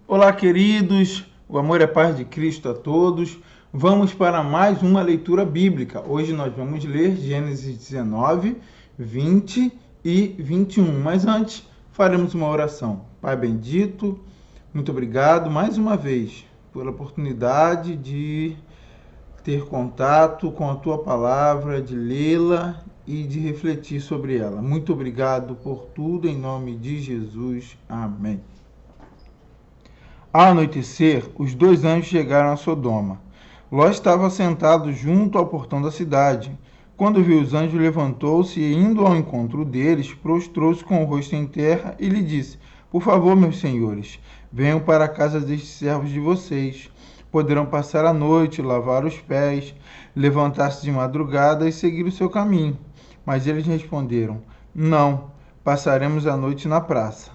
Olá, queridos, o amor e a paz de Cristo a todos. Vamos para mais uma leitura bíblica. Hoje nós vamos ler Gênesis 19, 20 e 21. Mas antes, faremos uma oração. Pai bendito, muito obrigado mais uma vez pela oportunidade de ter contato com a Tua palavra, de lê-la e de refletir sobre ela. Muito obrigado por tudo, em nome de Jesus. Amém. Ao anoitecer, os dois anjos chegaram a Sodoma. Ló estava sentado junto ao portão da cidade. Quando viu os anjos, levantou-se e, indo ao encontro deles, prostrou-se com o rosto em terra e lhe disse: Por favor, meus senhores, venham para a casa destes servos de vocês. Poderão passar a noite, lavar os pés, levantar-se de madrugada e seguir o seu caminho. Mas eles responderam: Não, passaremos a noite na praça.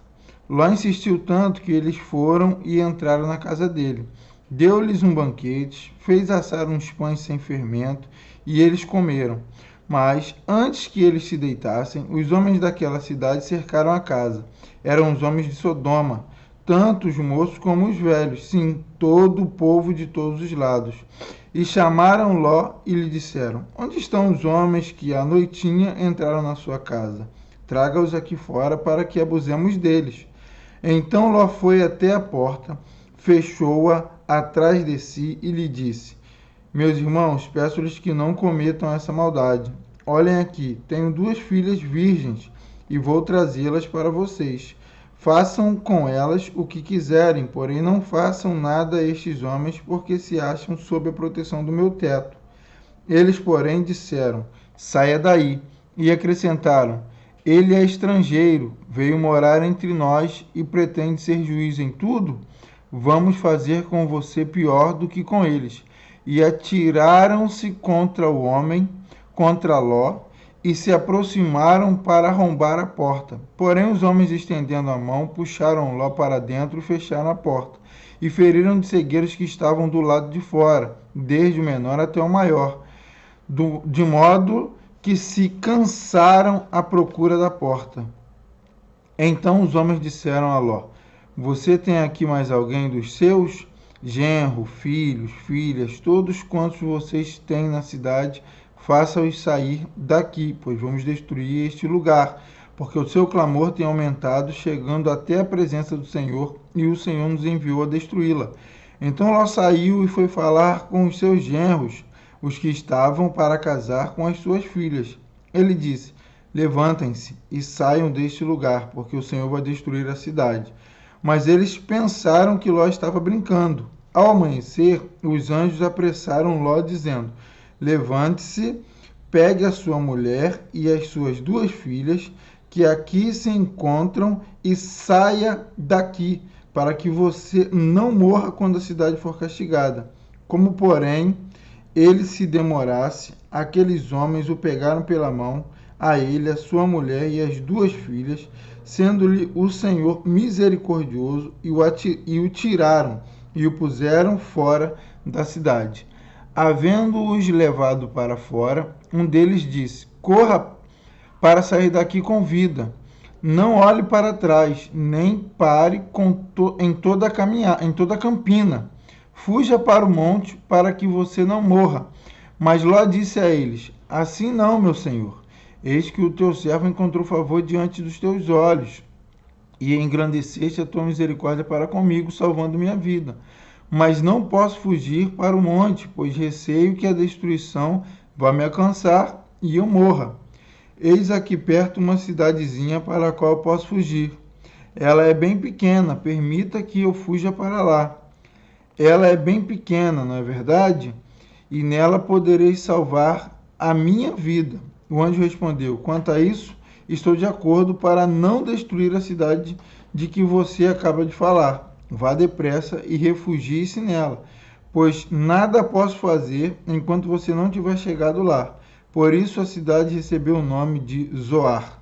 Ló insistiu tanto que eles foram e entraram na casa dele. Deu-lhes um banquete, fez assar uns pães sem fermento, e eles comeram. Mas, antes que eles se deitassem, os homens daquela cidade cercaram a casa. Eram os homens de Sodoma, tanto os moços como os velhos, sim, todo o povo de todos os lados. E chamaram Ló e lhe disseram: Onde estão os homens que à noitinha entraram na sua casa? Traga-os aqui fora para que abusemos deles. Então Ló foi até a porta, fechou-a atrás de si e lhe disse: Meus irmãos, peço-lhes que não cometam essa maldade. Olhem aqui, tenho 2 filhas virgens e vou trazê-las para vocês. Façam com elas o que quiserem, porém não façam nada a estes homens, porque se acham sob a proteção do meu teto. Eles, porém, disseram: Saia daí. E acrescentaram: Ele é estrangeiro, veio morar entre nós e pretende ser juiz em tudo? Vamos fazer com você pior do que com eles. E atiraram-se contra o homem, contra Ló, e se aproximaram para arrombar a porta. Porém, os homens, estendendo a mão, puxaram Ló para dentro e fecharam a porta. E feriram de cegueira os que estavam do lado de fora, desde o menor até o maior, de modo que se cansaram à procura da porta. Então os homens disseram a Ló: Você tem aqui mais alguém dos seus? Genro, filhos, filhas, todos quantos vocês têm na cidade, faça-os sair daqui, pois vamos destruir este lugar, porque o seu clamor tem aumentado, chegando até a presença do Senhor, e o Senhor nos enviou a destruí-la. Então Ló saiu e foi falar com os seus genros, os que estavam para casar com as suas filhas. Ele disse: Levantem-se e saiam deste lugar, porque o Senhor vai destruir a cidade. Mas eles pensaram que Ló estava brincando. Ao amanhecer, os anjos apressaram Ló, dizendo: Levante-se, pegue a sua mulher e as suas 2 filhas, que aqui se encontram, e saia daqui, para que você não morra quando a cidade for castigada. Como, porém, ele se demorasse, aqueles homens o pegaram pela mão, a ele, a sua mulher e as 2 filhas, sendo-lhe o Senhor misericordioso, e o tiraram e o puseram fora da cidade. Havendo-os levado para fora, um deles disse: Corra para sair daqui com vida. Não olhe para trás, nem pare em toda a campina. Fuja para o monte, para que você não morra. Mas Ló disse a eles: Assim não, meu senhor. Eis que o teu servo encontrou favor diante dos teus olhos, e engrandeceste a tua misericórdia para comigo, salvando minha vida. Mas não posso fugir para o monte, pois receio que a destruição vá me alcançar e eu morra. Eis aqui perto uma cidadezinha para a qual eu posso fugir. Ela é bem pequena, permita que eu fuja para lá. Ela é bem pequena, não é verdade? E nela poderei salvar a minha vida. O anjo respondeu: Quanto a isso, estou de acordo para não destruir a cidade de que você acaba de falar. Vá depressa e refugie-se nela, pois nada posso fazer enquanto você não tiver chegado lá. Por isso a cidade recebeu o nome de Zoar.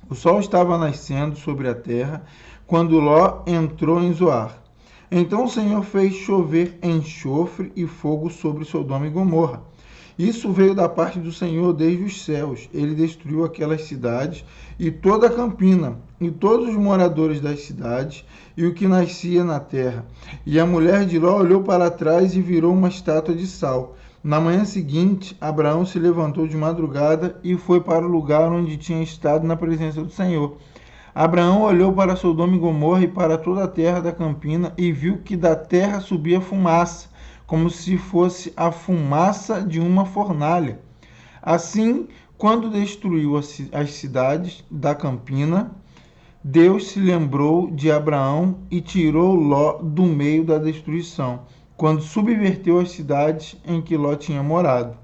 O sol estava nascendo sobre a terra quando Ló entrou em Zoar. Então o Senhor fez chover enxofre e fogo sobre Sodoma e Gomorra, Isso veio da parte do Senhor desde os céus. Ele destruiu aquelas cidades e toda a campina, e todos os moradores das cidades, e o que nascia na terra. E a mulher de Ló olhou para trás e virou uma estátua de sal. Na manhã seguinte, Abraão se levantou de madrugada e foi para o lugar onde tinha estado na presença do Senhor. Abraão olhou para Sodoma e Gomorra e para toda a terra da campina e viu que da terra subia fumaça, como se fosse a fumaça de uma fornalha. Assim, quando destruiu as cidades da campina, Deus se lembrou de Abraão e tirou Ló do meio da destruição, quando subverteu as cidades em que Ló tinha morado.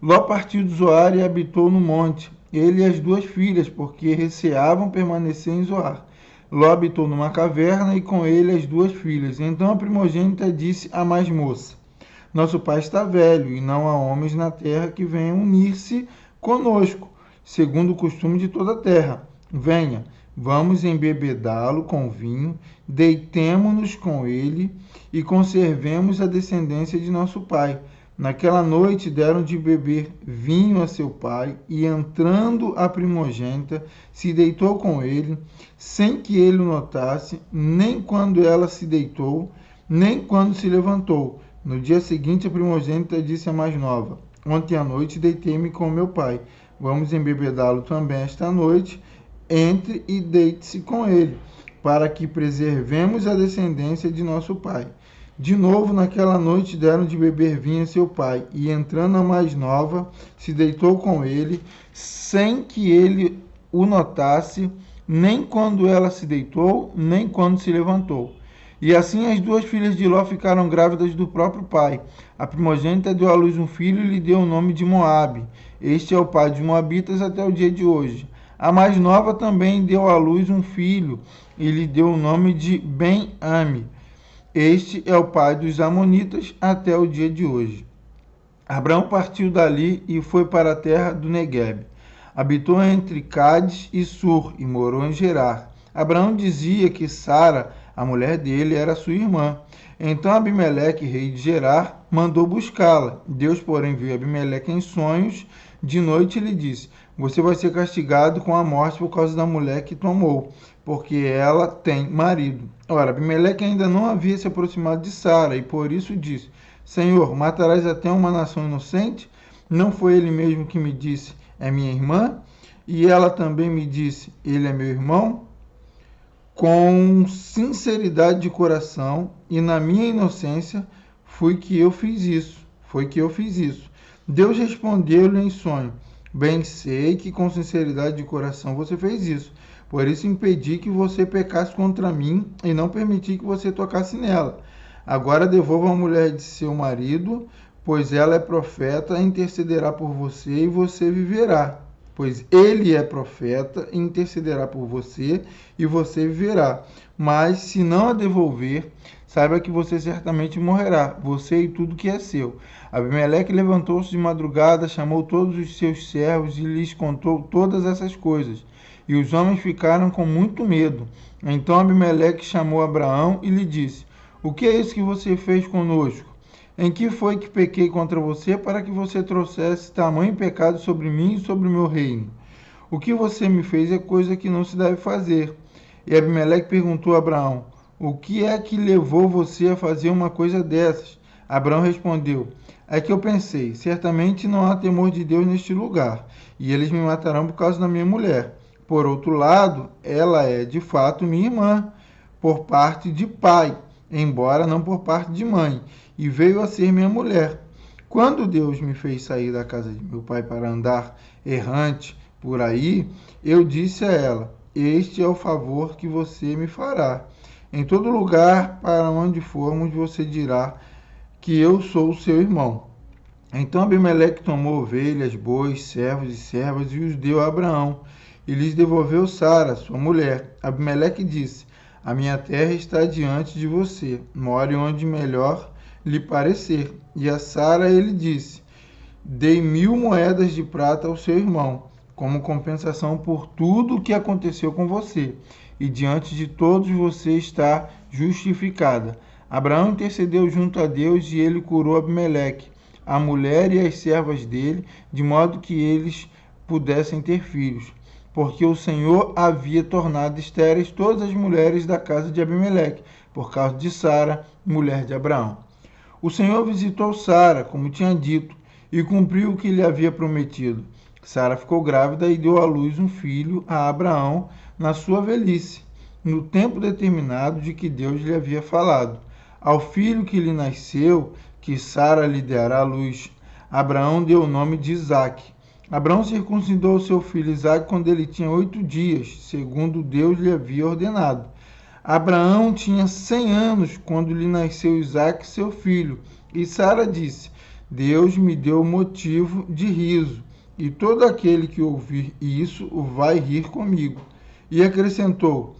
Ló partiu de Zoar e habitou no monte, ele e as 2 filhas, porque receavam permanecer em Zoar. Ló habitou numa caverna e com ele as 2 filhas. Então a primogênita disse à mais moça: Nosso pai está velho, e não há homens na terra que venham unir-se conosco, segundo o costume de toda a terra. Venha, vamos embebedá-lo com vinho, deitemo-nos com ele e conservemos a descendência de nosso pai. Naquela noite deram de beber vinho a seu pai, e entrando a primogênita, se deitou com ele, sem que ele o notasse, nem quando ela se deitou, nem quando se levantou. No dia seguinte, a primogênita disse à mais nova: Ontem à noite deitei-me com meu pai. Vamos embebedá-lo também esta noite. Entre e deite-se com ele, para que preservemos a descendência de nosso pai. De novo, naquela noite deram de beber vinho a seu pai, e entrando a mais nova, se deitou com ele, sem que ele o notasse, nem quando ela se deitou, nem quando se levantou. E assim as 2 filhas de Ló ficaram grávidas do próprio pai. A primogênita deu à luz um filho e lhe deu o nome de Moabe. Este é o pai dos moabitas até o dia de hoje. A mais nova também deu à luz um filho e lhe deu o nome de Ben-Ami. Este é o pai dos amonitas até o dia de hoje. Abraão partiu dali e foi para a terra do Neguebe. Habitou entre Cádiz e Sur e morou em Gerar. Abraão dizia que Sara, a mulher dele, era sua irmã. Então Abimeleque, rei de Gerar, mandou buscá-la. Deus, porém, viu Abimeleque em sonhos de noite e lhe disse: Você vai ser castigado com a morte por causa da mulher que tomou, porque ela tem marido. Ora, Abimeleque ainda não havia se aproximado de Sara, e por isso disse: Senhor, matarás até uma nação inocente? Não foi ele mesmo que me disse: É minha irmã? E ela também me disse: Ele é meu irmão? Com sinceridade de coração e na minha inocência foi que eu fiz isso. Deus respondeu-lhe em sonho: Bem sei que com sinceridade de coração você fez isso. Por isso impedi que você pecasse contra mim e não permiti que você tocasse nela. Agora devolva a mulher de seu marido, pois ela é profeta, intercederá por você e você viverá. Pois ele é profeta, intercederá por você e você viverá. Mas se não a devolver, saiba que você certamente morrerá, você e tudo que é seu. Abimeleque levantou-se de madrugada, chamou todos os seus servos e lhes contou todas essas coisas. E os homens ficaram com muito medo. Então Abimeleque chamou Abraão e lhe disse: O que é isso que você fez conosco? Em que foi que pequei contra você para que você trouxesse tamanho pecado sobre mim e sobre o meu reino? O que você me fez é coisa que não se deve fazer. E Abimeleque perguntou a Abraão: O que é que levou você a fazer uma coisa dessas? Abraão respondeu: É que eu pensei, certamente não há temor de Deus neste lugar, e eles me matarão por causa da minha mulher. Por outro lado, ela é de fato minha irmã, por parte de pai, embora não por parte de mãe, e veio a ser minha mulher. Quando Deus me fez sair da casa de meu pai para andar errante por aí, eu disse a ela: Este é o favor que você me fará. Em todo lugar para onde formos, você dirá que eu sou o seu irmão. Então Abimeleque tomou ovelhas, bois, servos e servas e os deu a Abraão, e lhes devolveu Sara, sua mulher. Abimeleque disse: A minha terra está diante de você, more onde melhor lhe parecer. E a Sara ele disse: Dei 1000 moedas de prata ao seu irmão, como compensação por tudo o que aconteceu com você, e diante de todos você está justificada. Abraão intercedeu junto a Deus e ele curou Abimeleque, a mulher e as servas dele, de modo que eles pudessem ter filhos, porque o Senhor havia tornado estéreis todas as mulheres da casa de Abimeleque, por causa de Sara, mulher de Abraão. O Senhor visitou Sara, como tinha dito, e cumpriu o que lhe havia prometido. Sara ficou grávida e deu à luz um filho a Abraão na sua velhice, no tempo determinado de que Deus lhe havia falado. Ao filho que lhe nasceu, que Sara lhe dará à luz, Abraão deu o nome de Isaque. Abraão circuncidou seu filho Isaque quando ele tinha 8 dias, segundo Deus lhe havia ordenado. Abraão tinha 100 anos quando lhe nasceu Isaque, seu filho. E Sara disse: Deus me deu motivo de riso, e todo aquele que ouvir isso vai rir comigo. E acrescentou: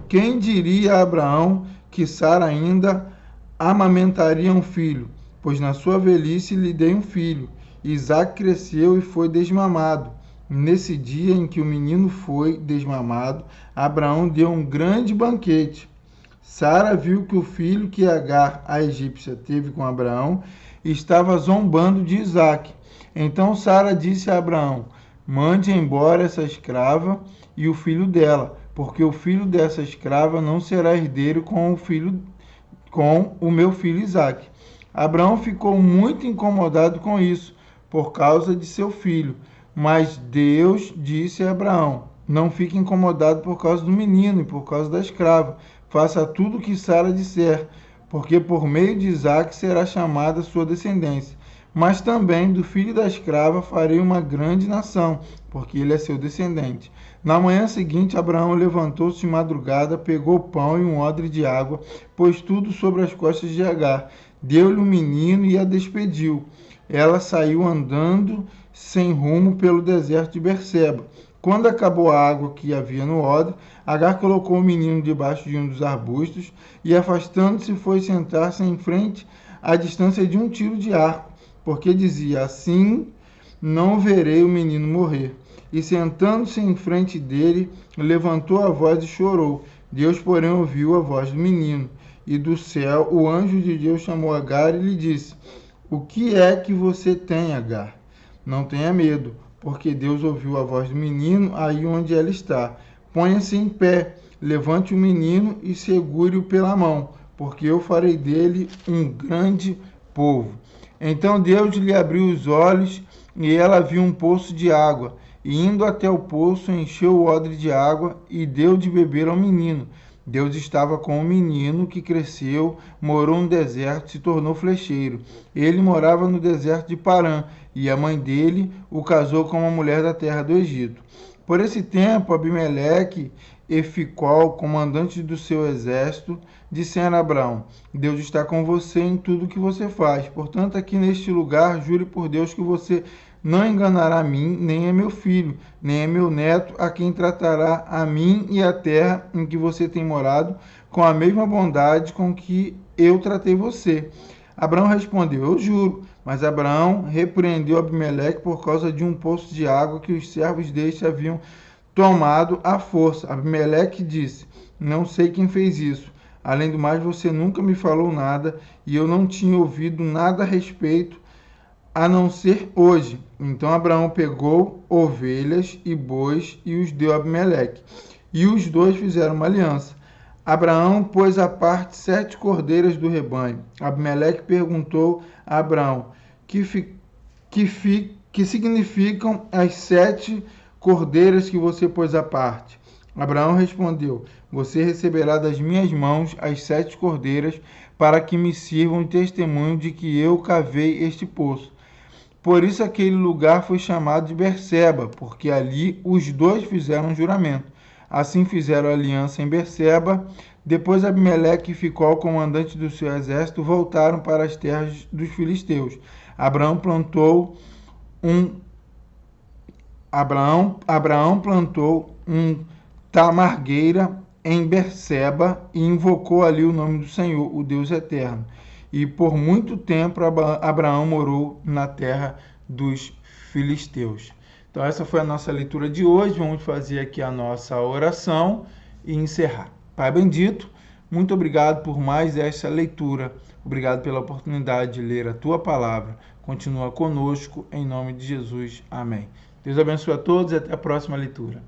Quem diria a Abraão que Sara ainda amamentaria um filho? Pois na sua velhice lhe dei um filho. Isaque cresceu e foi desmamado. Nesse dia em que o menino foi desmamado, Abraão deu um grande banquete. Sara viu que o filho que Agar, a egípcia, teve com Abraão estava zombando de Isaque. Então Sara disse a Abraão: Mande embora essa escrava e o filho dela, porque o filho dessa escrava não será herdeiro com o meu filho Isaque. Abraão ficou muito incomodado com isso, por causa de seu filho. Mas Deus disse a Abraão: Não fique incomodado por causa do menino e por causa da escrava. Faça tudo o que Sara disser, porque por meio de Isaque será chamada sua descendência. Mas também do filho da escrava farei uma grande nação, porque ele é seu descendente. Na manhã seguinte, Abraão levantou-se de madrugada, pegou pão e um odre de água, pôs tudo sobre as costas de Agar, deu-lhe o menino e a despediu. Ela saiu andando sem rumo pelo deserto de Berseba. Quando acabou a água que havia no odre, Agar colocou o menino debaixo de um dos arbustos e, afastando-se, foi sentar-se em frente à distância de um tiro de arco, porque dizia: Assim não verei o menino morrer. E sentando-se em frente dele, levantou a voz e chorou. Deus, porém, ouviu a voz do menino. E do céu o anjo de Deus chamou Agar e lhe disse: O que é que você tem, Agar? Não tenha medo, porque Deus ouviu a voz do menino aí onde ela está. Ponha-se em pé, levante o menino e segure-o pela mão, porque eu farei dele um grande povo. Então Deus lhe abriu os olhos e ela viu um poço de água. E indo até o poço, encheu o odre de água e deu de beber ao menino. Deus estava com o menino, que cresceu, morou no deserto, se tornou flecheiro. Ele morava no deserto de Parã, e a mãe dele o casou com uma mulher da terra do Egito. Por esse tempo, Abimeleque e Ficol, comandante do seu exército, disseram a Abraão: Deus está com você em tudo o que você faz. Portanto, aqui neste lugar, jure por Deus que você não enganará a mim, nem a meu filho, nem a meu neto, a quem tratará a mim e a terra em que você tem morado, com a mesma bondade com que eu tratei você. Abraão respondeu: Eu juro. Mas Abraão repreendeu Abimeleque por causa de um poço de água que os servos deste haviam tomado à força. Abimeleque disse: Não sei quem fez isso. Além do mais, você nunca me falou nada e eu não tinha ouvido nada a respeito, a não ser hoje. Então Abraão pegou ovelhas e bois e os deu a Abimeleque. E os dois fizeram uma aliança. Abraão pôs à parte 7 cordeiras do rebanho. Abimeleque perguntou a Abraão: que significam as 7 cordeiras que você pôs à parte? Abraão respondeu: Você receberá das minhas mãos as 7 cordeiras, para que me sirvam de testemunho de que eu cavei este poço. Por isso aquele lugar foi chamado de Berseba, porque ali os dois fizeram um juramento. Assim fizeram aliança em Berseba. Depois Abimeleque e Ficol, comandante do seu exército, voltaram para as terras dos filisteus. Abraão plantou um tamargueira em Berseba e invocou ali o nome do Senhor, o Deus eterno. E por muito tempo Abraão morou na terra dos filisteus. Então essa foi a nossa leitura de hoje. Vamos fazer aqui a nossa oração e encerrar. Pai bendito, muito obrigado por mais essa leitura. Obrigado pela oportunidade de ler a tua palavra. Continua conosco, em nome de Jesus. Amém. Deus abençoe a todos e até a próxima leitura.